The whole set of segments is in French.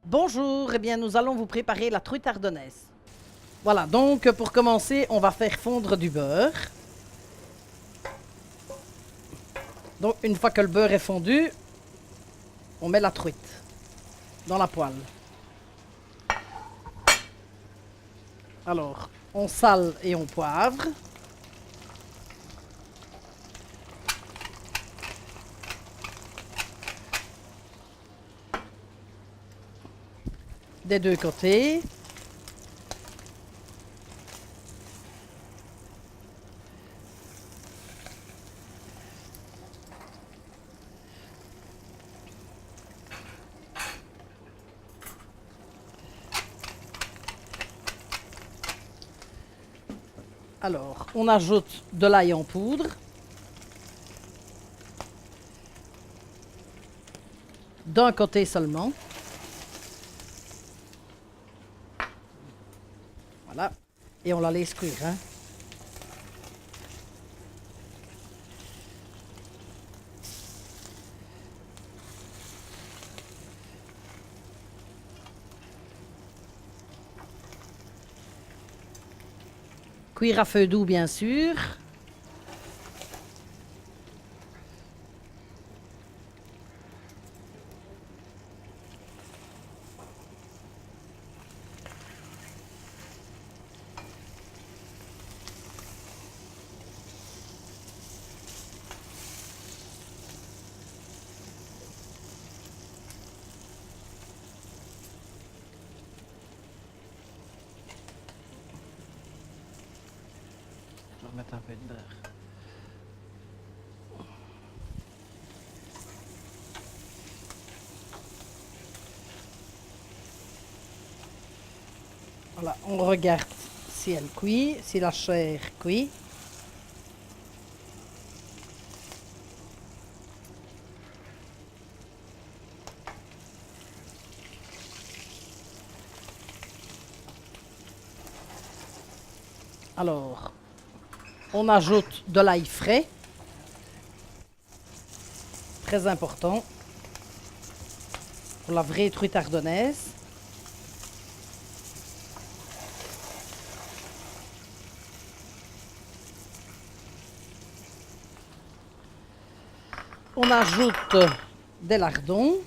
Bonjour, eh bien nous allons vous préparer la truite ardennaise. Voilà, donc pour commencer, on va faire fondre du beurre. Donc une fois que le beurre est fondu, on met la truite dans la poêle. Alors, on sale et on poivre. Des deux côtés. Alors, on ajoute de l'ail en poudre. D'un côté seulement. Voilà. Et on la laisse cuire. Hein. Cuire à feu doux, bien sûr. Je vais remettre un peu de beurre. Voilà, on regarde si elle cuit, si la chair cuit. Alors, on ajoute de l'ail frais, très important pour la vraie truite ardennaise. On ajoute des lardons.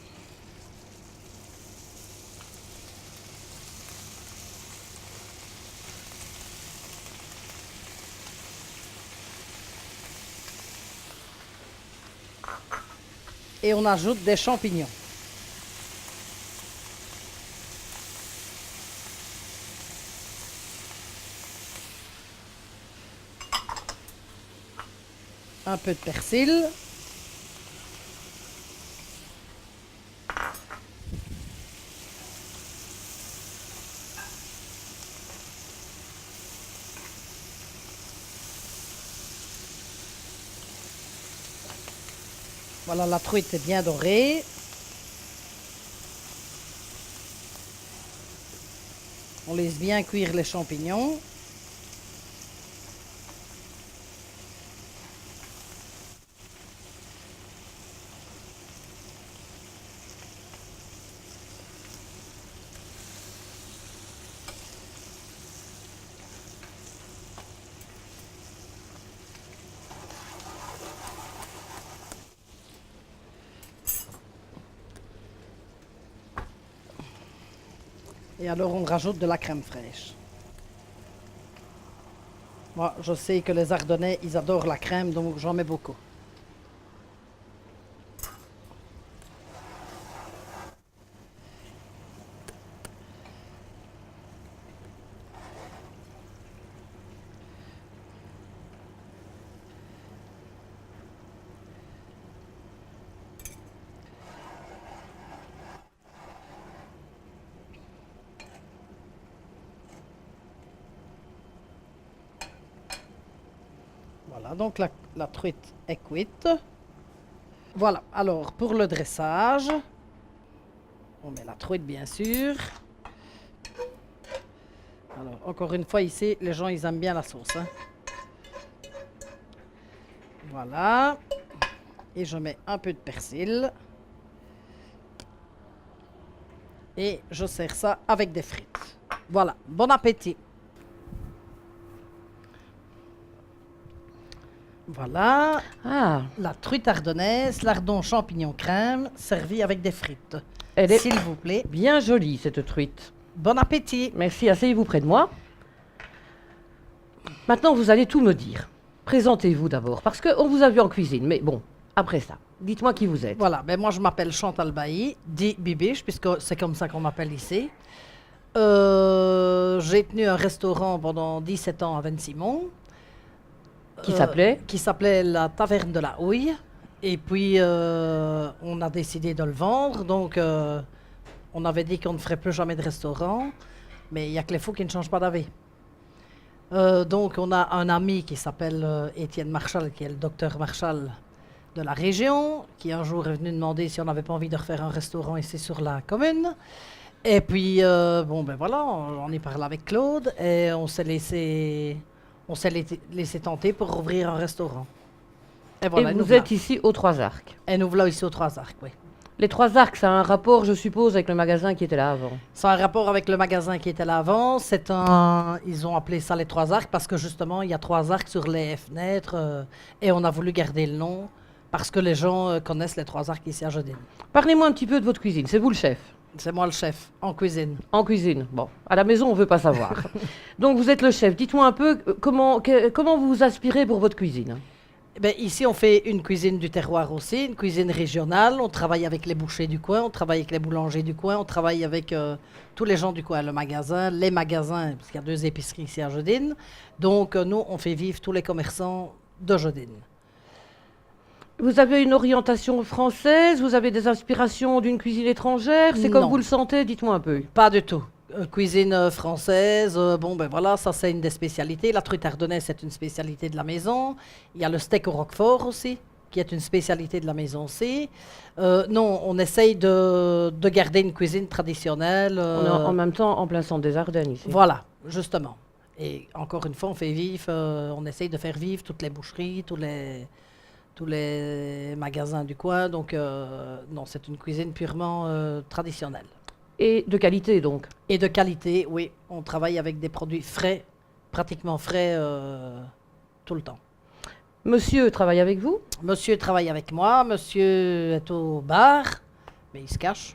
Et on ajoute des champignons. Un peu de persil. Voilà, la truite est bien dorée. On laisse bien cuire les champignons. Et alors on rajoute de la crème fraîche. Moi, je sais que les Ardennais, ils adorent la crème, donc j'en mets beaucoup. Voilà, donc la truite est cuite. Voilà, alors pour le dressage, on met la truite bien sûr. Alors, encore une fois, ici, les gens, ils aiment bien la sauce. Hein. Voilà. Et je mets un peu de persil. Et je sers ça avec des frites. Voilà, bon appétit. Voilà, Ah, la truite ardennaise, lardon champignon crème, servie avec des frites. elle est S'il vous plaît, bien jolie, cette truite. bon appétit. Merci, asseyez-vous près de moi. Maintenant, vous allez tout me dire. Présentez-vous d'abord, parce qu'on vous a vu en cuisine, mais bon, après ça, dites-moi qui vous êtes. Voilà, ben moi je m'appelle Chantal Bailly, dit Bibiche, puisque c'est comme ça qu'on m'appelle ici. J'ai tenu un restaurant pendant 17 ans à Vensimon. Qui s'appelait Qui s'appelait la Taverne de la Houille. Et puis, on a décidé de le vendre. Donc, on avait dit qu'on ne ferait plus jamais de restaurant. Mais il n'y a que les fous qui ne changent pas d'avis. Donc, on a un ami qui s'appelle Étienne Marchal, qui est le docteur Marchal de la région, qui un jour est venu demander si on n'avait pas envie de refaire un restaurant ici sur la commune. Et puis, bon, ben voilà, on y parlé avec Claude et on s'est laissé tenter pour ouvrir un restaurant. Et voilà, Et nous vous voilà. êtes ici aux Trois Arcs. Et nous voilà ici aux Trois Arcs, oui. Les Trois Arcs, ça a un rapport, je suppose, avec le magasin qui était là avant. Ça a un rapport avec le magasin qui était là avant. Ils ont appelé ça les Trois Arcs parce que justement, il y a trois arcs sur les fenêtres et on a voulu garder le nom parce que les gens connaissent les Trois Arcs ici à Jodine. Parlez-moi un petit peu de votre cuisine, c'est vous le chef. C'est moi le chef en cuisine. En cuisine, bon, à la maison on ne veut pas savoir. Donc vous êtes le chef, dites-moi un peu comment vous vous inspirez pour votre cuisine. Ben, ici, on fait une cuisine du terroir aussi, une cuisine régionale. On travaille avec les bouchers du coin, on travaille avec les boulangers du coin, on travaille avec tous les gens du coin, le magasin, les magasins, parce qu'il y a 2 épiceries ici à Jodine. Donc, nous, on fait vivre tous les commerçants de Jodine. Vous avez une orientation française, vous avez des inspirations d'une cuisine étrangère, c'est comme Non. vous le sentez, dites-moi un peu. Pas du tout. Cuisine française, bon ben voilà, ça c'est une des spécialités. La truite ardennaise, c'est une spécialité de la maison. Il y a le steak au roquefort aussi, qui est une spécialité de la maison aussi. Non, on essaye de garder une cuisine traditionnelle. On est en même temps en plein centre des Ardennes ici. Voilà, justement. Et encore une fois, on fait vivre, on essaye de faire vivre toutes les boucheries, tous les magasins du coin. Donc non, c'est une cuisine purement traditionnelle. Et de qualité donc. Et de qualité, oui. On travaille avec des produits frais, pratiquement frais tout le temps. Monsieur travaille avec vous? Monsieur travaille avec moi, monsieur est au bar, mais il se cache.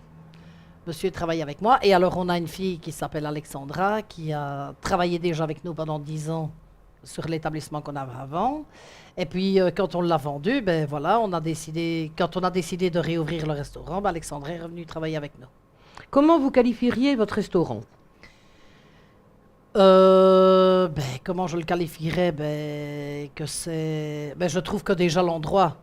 Monsieur travaille avec moi. Et alors, on a une fille qui s'appelle Alexandra, qui a travaillé déjà avec nous pendant 10 ans sur l'établissement qu'on avait avant. Et puis, quand on l'a vendu, ben voilà, quand on a décidé de réouvrir le restaurant, ben Alexandra est revenue travailler avec nous. Comment vous qualifieriez votre restaurant? Comment je le qualifierais? Je trouve que déjà l'endroit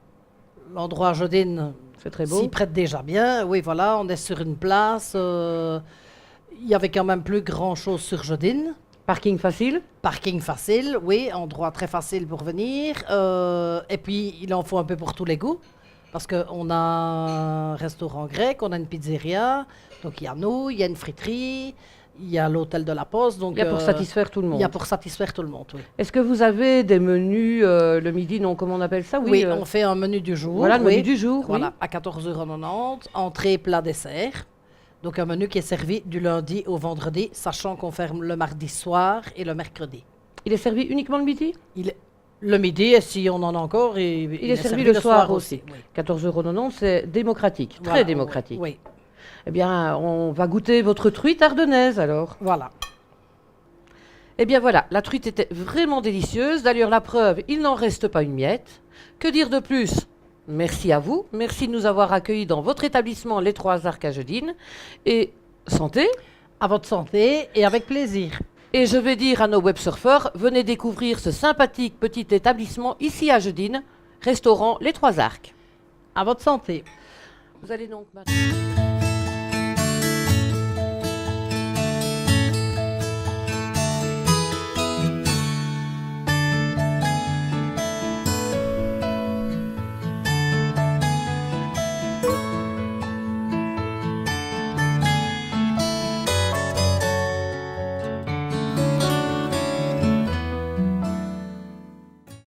à Jodine C'est très beau. s'y prête déjà bien. Oui, voilà, on est sur une place. Il y avait quand même plus grand-chose sur Jodine. Parking facile? Parking facile, oui, endroit très facile pour venir. Et puis, il en faut un peu pour tous les goûts. Parce qu'on a un restaurant grec, on a une pizzeria, donc il y a nous, il y a une friterie, il y a l'hôtel de la Poste. Donc, Il y a pour satisfaire tout le monde. il y a pour satisfaire tout le monde, oui. Est-ce que vous avez des menus le midi, non, comment on appelle ça? Oui, on fait un menu du jour. Voilà, le oui. menu du jour, Voilà, oui. à 14,90 €, entrée, plat, dessert. Donc un menu qui est servi du lundi au vendredi, sachant qu'on ferme le mardi soir et le mercredi. Il est servi uniquement le midi? Le midi, et si on en a encore, il est servi le soir aussi. Oui. 14,90 €, c'est démocratique, Voilà, très démocratique. Oui, Eh bien, on va goûter votre truite ardennaise alors. voilà. Eh bien voilà, la truite était vraiment délicieuse. D'ailleurs, la preuve, il n'en reste pas une miette. Que dire de plus? Merci à vous. Merci de nous avoir accueillis dans votre établissement Les Trois Arcs à Jodine. Et santé. À votre santé et avec plaisir. Et je vais dire à nos websurfeurs, venez découvrir ce sympathique petit établissement ici à Jodine, restaurant Les Trois Arcs. À votre santé. Vous allez donc maintenant...